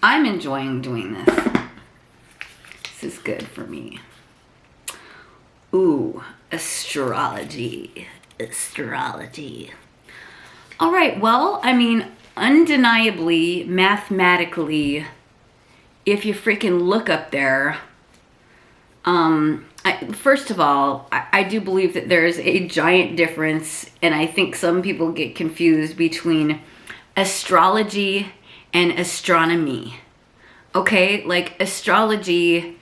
I'm enjoying doing this. This is good for me. Ooh, astrology. All right, well, I mean, undeniably, mathematically, if you freaking look up there, first of all, I do believe that there is a giant difference, and I think some people get confused between astrology and astronomy. Okay, like astrology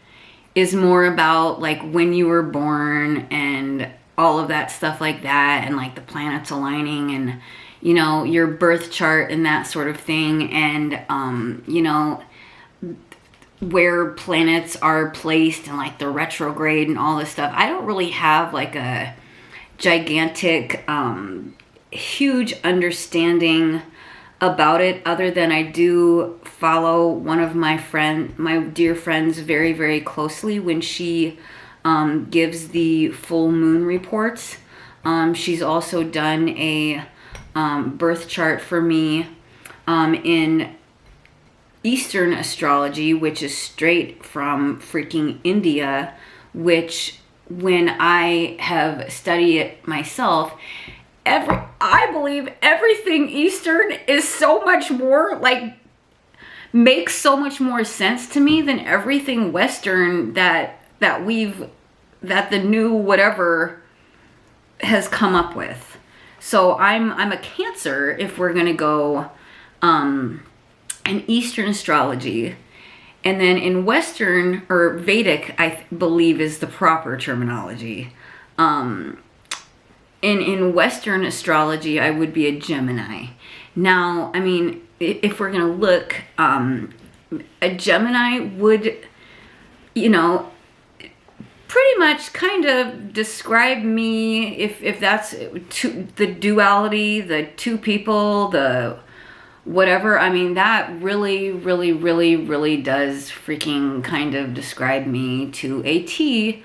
is more about like when you were born and all of that stuff like that, and like the planets aligning and, you know, your birth chart and that sort of thing, and you know, where planets are placed and like the retrograde and all this stuff. I don't really have like a gigantic huge understanding about it, other than I do follow one of my dear friends very, very closely when she gives the full moon reports. She's also done a birth chart for me in Eastern astrology, which is straight from freaking India, which when I have studied it myself, I believe everything Eastern is so much more, like, makes so much more sense to me than everything Western that the new whatever has come up with. So I'm a Cancer if we're gonna go in Eastern astrology, and then in Western, or Vedic, I believe is the proper terminology. In Western astrology, I would be a Gemini. Now, I mean, if we're gonna look, a Gemini would, you know, pretty much kind of describe me, if that's the duality, the two people, the whatever. I mean, that really, really, really, really does freaking kind of describe me to a T,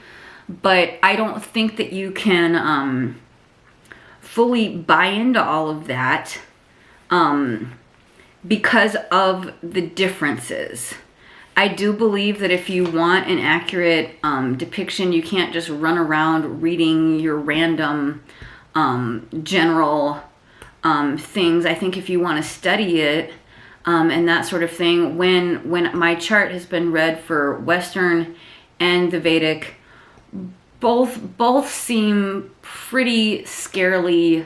but I don't think that you can fully buy into all of that because of the differences. I do believe that if you want an accurate depiction, you can't just run around reading your random general things. I think if you want to study it and that sort of thing, when my chart has been read for Western and the Vedic, both seem pretty scarily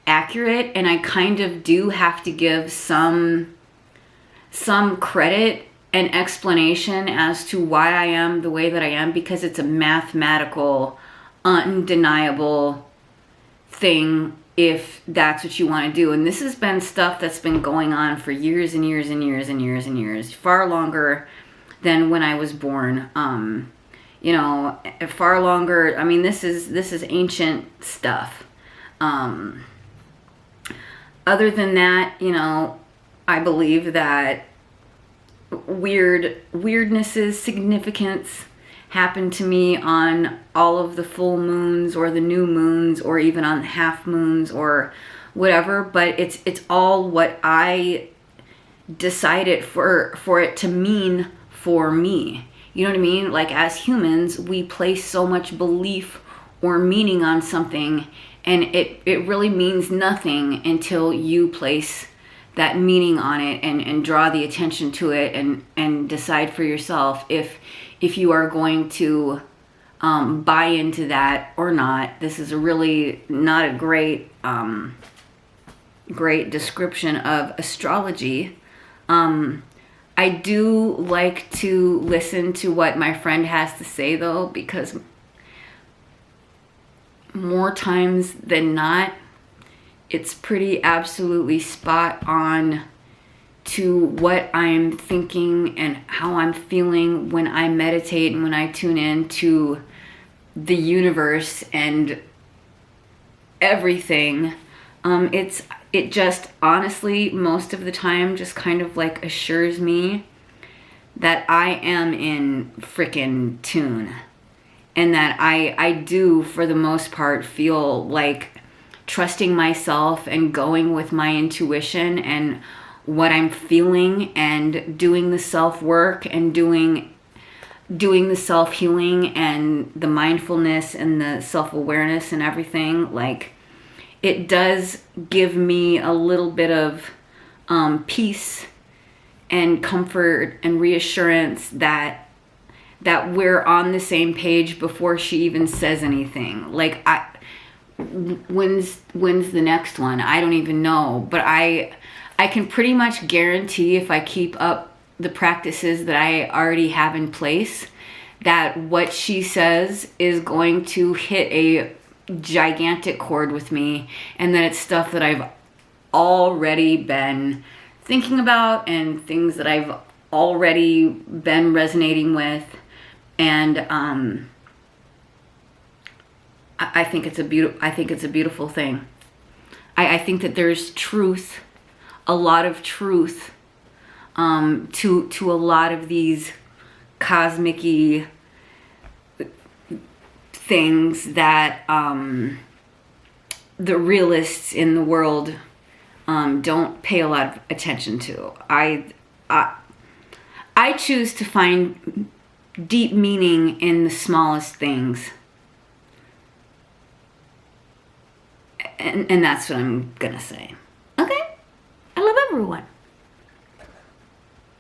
accurate, and I kind of do have to give some credit and explanation as to why I am the way that I am, because it's a mathematical, undeniable thing if that's what you want to do. And this has been stuff that's been going on for years and years and years and years and years, far longer than when I was born. You know, far longer. I mean, this is ancient stuff. Other than that, you know, I believe that weirdnesses, significance happen to me on all of the full moons or the new moons or even on the half moons or whatever, but it's all what I decided for it to mean for me. You know what I mean? Like, as humans, we place so much belief or meaning on something, and it really means nothing until you place that meaning on it and draw the attention to it and decide for yourself if you are going to buy into that or not. This is really not a great description of astrology. I do like to listen to what my friend has to say, though, because more times than not, it's pretty absolutely spot on to what I'm thinking and how I'm feeling when I meditate and when I tune in to the universe and everything. It just honestly, most of the time, just kind of like assures me that I am in frickin' tune, and that I do, for the most part, feel like trusting myself and going with my intuition and what I'm feeling and doing the self-work and doing the self-healing and the mindfulness and the self-awareness and everything, like, it does give me a little bit of peace and comfort and reassurance that we're on the same page before she even says anything. Like, when's the next one? I don't even know, but I can pretty much guarantee, if I keep up the practices that I already have in place, that what she says is going to hit a gigantic chord with me, and that it's stuff that I've already been thinking about and things that I've already been resonating with. And I think it's a beautiful thing. I think that there's truth, a lot of truth, to a lot of these cosmic-y things that the realists in the world don't pay a lot of attention to. I choose to find deep meaning in the smallest things. And that's what I'm gonna say. Okay? I love everyone.